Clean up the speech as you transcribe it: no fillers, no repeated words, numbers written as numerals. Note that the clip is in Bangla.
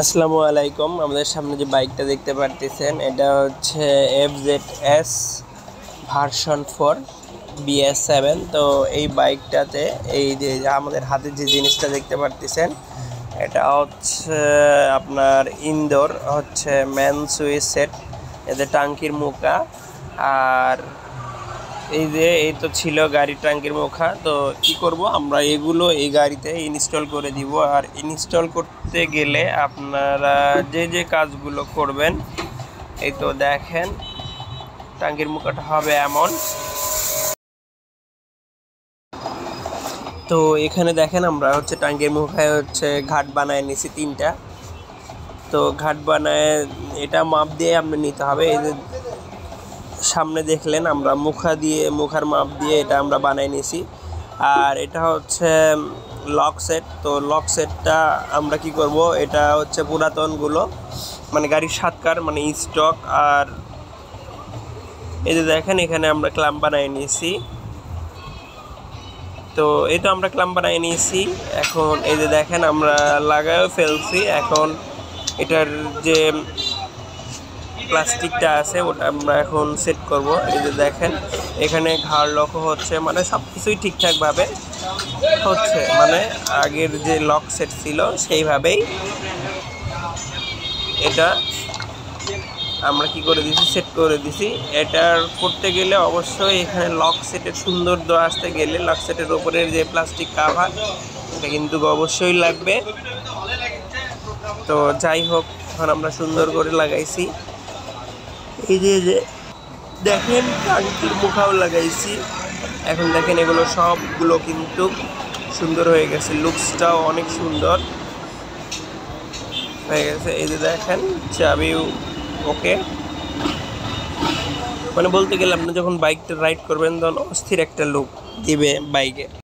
আসসালামু আলাইকুম। আমাদের সামনে যে বাইকটা দেখতে পারতেছেন এটা হচ্ছে FZS ভার্সন 4 BS7। তো এই বাইকটাতে এই যে আমাদের হাতে যে জিনিসটা দেখতে পারতেছেন এটা হচ্ছে আপনার ইনডোর হচ্ছে ম্যান সুইচ সেট, এতে টাঙ্কির মুখা। আর এই তো ছিল গাড়ির টাঙ্কির মুখা। তো কি করব আমরা, এগুলো এই গাড়িতে ইনস্টল করে দিব। আর ইনস্টল করতে গেলে আপনারা যে কাজগুলো করবেন, এই তো দেখেন টাঙ্কির মুখাটা হবে এমন। তো এখানে দেখেন আমরা হচ্ছে টাঙ্কির মুখায় হচ্ছে ঘাট বানায় নিছি 3টা। তো ঘাট বানায় এটা মাপ দিয়ে আপনার নিতে হবে। এই যে সামনে দেখলেন আমরা মুখার মাপ দিয়ে এটা আমরা বানাই নিয়েছি। আর এটা হচ্ছে লক সেট। তো লক সেটটা আমরা কি করব, এটা হচ্ছে পুরাতনগুলো মানে গাড়ির সাতকার মানে স্টক। আর এই যে দেখেন এখানে আমরা ক্লাম্প বানিয়ে নিয়েছি। তো এই তো আমরা ক্লাম্প বানিয়ে নিয়েছি। এখন এই যে দেখেন আমরা লাগায়ও ফেলছি। এখন এটার যে প্লাস্টিকটা আছে ওটা আমরা এখন সেট করব। এই যে দেখেন এখানে ঘাড় লক হচ্ছে, মানে সব কিছুই ঠিকঠাকভাবে হচ্ছে, মানে আগের যে লক সেট ছিল সেইভাবেই এটা আমরা কি করে দিছি, সেট করে দিছি। এটার করতে গেলে অবশ্যই এখানে লক সেটের সৌন্দর্য আসতে গেলে লক সেটের ওপরের যে প্লাস্টিক কাভার এটা কিন্তু অবশ্যই লাগবে। তো যাই হোক, এখন আমরা সুন্দর করে লাগাইছি। এই যে দেখেন টাঙ্কির মুখাও লাগাইছি। এখন দেখেন এগুলো সবগুলো কিন্তু সুন্দর হয়ে গেছে, লুকসটাও অনেক সুন্দর হয়ে গেছে। এই যে দেখেন চাবি ওকে, মানে বলতে গেলে আপনি যখন বাইকটা রাইড করবেন তখন অস্থির একটা লুক দিবে বাইকে।